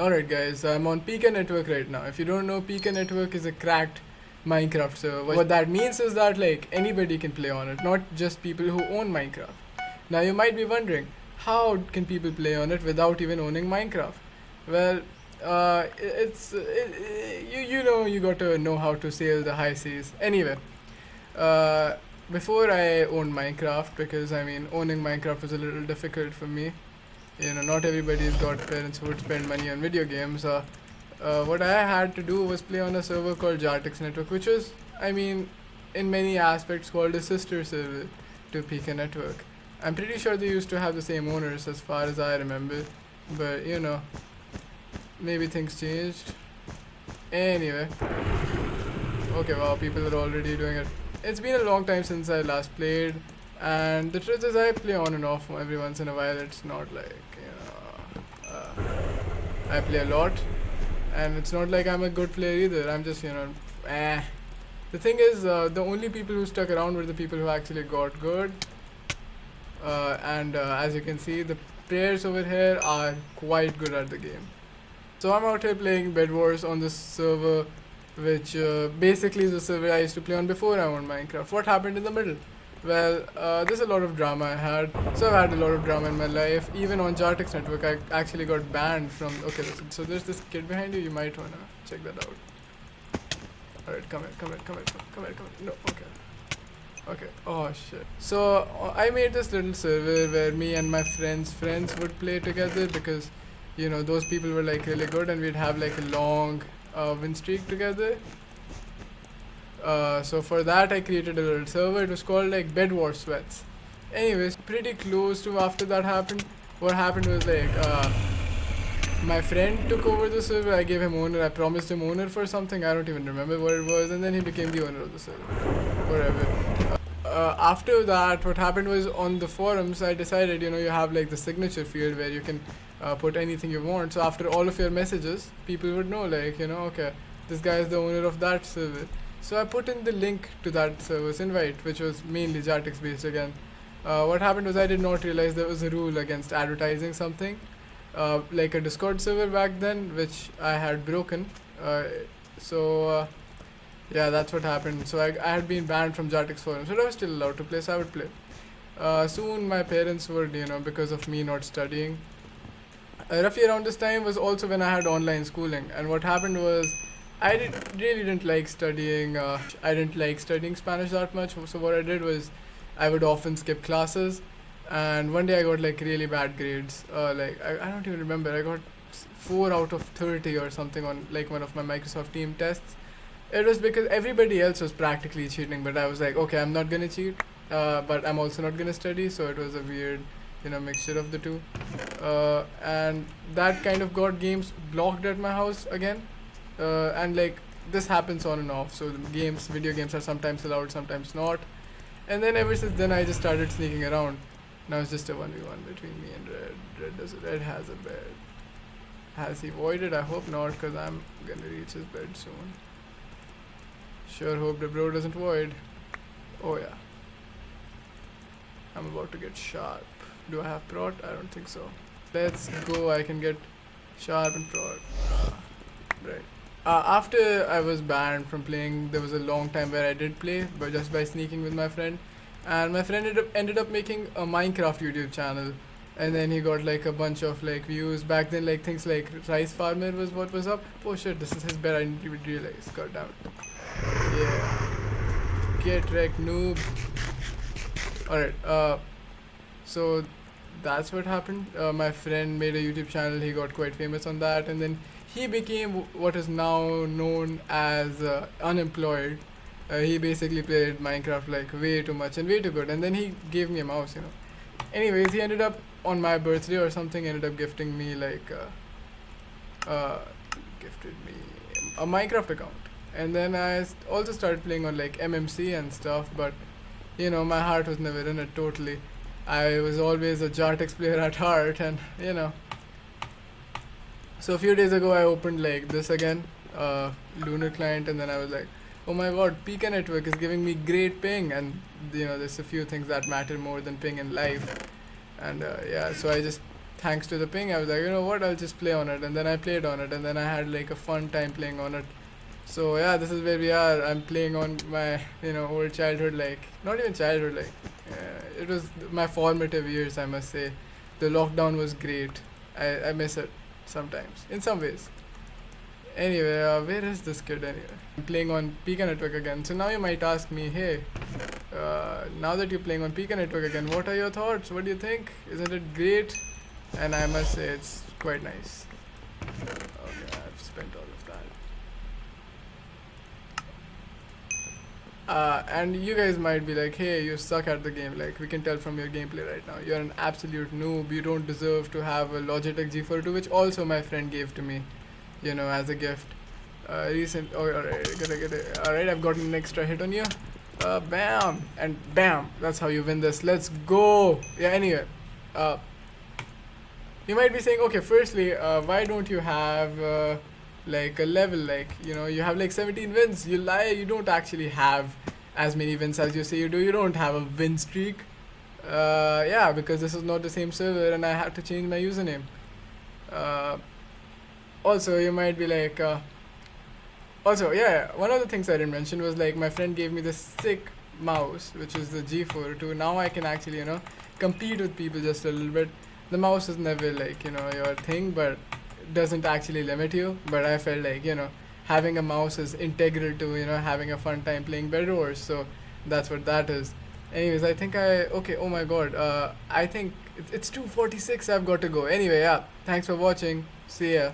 Alright guys, I'm on PikaNetwork right now. If you don't know, PikaNetwork is a cracked Minecraft server. What that means is that like anybody can play on it, not just people who own Minecraft. Now you might be wondering, how can people play on it without even owning Minecraft? Well, you got to know how to sail the high seas. Anyway, uh, before I owned Minecraft, because I mean owning Minecraft was a little difficult for me. Not everybody's got parents who would spend money on video games. What I had to do was play on a server called Jartix Network, which was, I mean, in many aspects called a sister server to PikaNetwork. I'm pretty sure they used to have the same owners as far as I remember, but maybe things changed. Anyway, okay, wow, people are already doing it. It's been a long time since I last played, and the truth is I play on and off every once in a while. It's not like, I play a lot, and it's not like I'm a good player either. I'm just, eh. The thing is, the only people who stuck around were the people who actually got good. And as you can see, the players over here are quite good at the game. So I'm out here playing Bed Wars on this server, which basically is the server I used to play on before I owned Minecraft. What happened in the middle? Well, there's a lot of drama I had. So I've had a lot of drama in my life. Even on Jartix Network, I actually got banned from... Okay, so there's this kid behind you. You might want to check that out. Alright, come here. No, okay. Okay, oh shit. So I made this little server where me and my friends would play together because, those people were like really good and we'd have like a long win streak together. So for that I created a little server. It was called like Bed War Sweats. Anyways, pretty close to after that happened. What happened was like my friend took over the server. I gave him owner. I promised him owner for something. I don't even remember what it was. And then he became the owner of the server. Whatever. After that, what happened was on the forums, I decided, you have like the signature field where you can put anything you want. So after all of your messages, people would know like, okay, this guy is the owner of that server. So I put in the link to that server's invite, which was mainly Jartix based again. What happened was I did not realize there was a rule against advertising something, like a Discord server back then, which I had broken. Yeah, that's what happened. So I had been banned from Jartix forums, but I was still allowed to play, so I would play. Soon my parents would, because of me not studying. Roughly around this time was also when I had online schooling, and what happened was I really didn't like studying. I didn't like studying Spanish that much. So what I did was I would often skip classes, and one day I got like really bad grades. Like I don't even remember. I got 4 out of 30 or something on like one of my Microsoft Team tests. It was because everybody else was practically cheating, but I was like, okay, I'm not gonna cheat, but I'm also not gonna study. So it was a weird, mixture of the two, and that kind of got games blocked at my house again. And like this happens on and off. So the video games are sometimes allowed, sometimes not. And then ever since then, I just started sneaking around. Now it's just a 1v1 between me and Red. Red has a bed. Has he voided? I hope not, because I'm gonna reach his bed soon. Sure hope the bro doesn't void. Oh yeah. I'm about to get sharp. Do I have prot? I don't think so. Let's go. I can get sharp and prot. Right. After I was banned from playing, there was a long time where I did play, but just by sneaking with my friend. And my friend ended up making a Minecraft YouTube channel. And then he got like a bunch of like views. Back then, like things like Rice Farmer was what was up. Oh shit, this is his bed. I didn't even realize. God damn it. Yeah. Get wrecked, noob. Alright, so that's what happened. My friend made a YouTube channel. He got quite famous on that. And then he became what is now known as unemployed. He basically played Minecraft like way too much and way too good. And then he gave me a mouse, Anyways, he ended up on my birthday or something, ended up gifting me like gifted me a Minecraft account. And then I also started playing on like MMC and stuff, but my heart was never in it totally. I was always a Jartix player at heart, and so a few days ago I opened like this again, Lunar client, and then I was like, oh my god, PikaNetwork is giving me great ping, and there's a few things that matter more than ping in life. And yeah, so I just thanks to the ping, I was like, you know what, I'll just play on it. And then I played on it, and then I had like a fun time playing on it. So yeah, this is where we are. I'm playing on my, old childhood, like, not even childhood, like, it was my formative years, I must say. The lockdown was great. I miss it sometimes, in some ways. Anyway, where is this kid anyway? I'm playing on PikaNetwork again. So now you might ask me, hey, now that you're playing on PikaNetwork again, what are your thoughts? What do you think? Isn't it great? And I must say, it's quite nice. Okay, I've spent all of that. And you guys might be like, hey, you suck at the game. Like, we can tell from your gameplay right now. You're an absolute noob. You don't deserve to have a Logitech G42, which also my friend gave to me, as a gift. Alright, I've gotten an extra hit on you. Bam! And bam! That's how you win this. Let's go! Yeah, anyway. You might be saying, okay, firstly, why don't you have like a level, like, you have like 17 wins. You lie, you don't actually have as many wins as you say you do. You don't have a win streak. Yeah, because this is not the same server and I had to change my username. Also, you might be like, also, yeah, one of the things I didn't mention was like my friend gave me this sick mouse, which is the G42. Now I can actually, compete with people just a little bit. The mouse is never like, your thing, but it doesn't actually limit you. But I felt like, having a mouse is integral to, having a fun time playing Bed Wars. So that's what that is. Anyways, I think okay, oh my god, I think it's 2:46, I've got to go. Anyway, yeah, thanks for watching. See ya.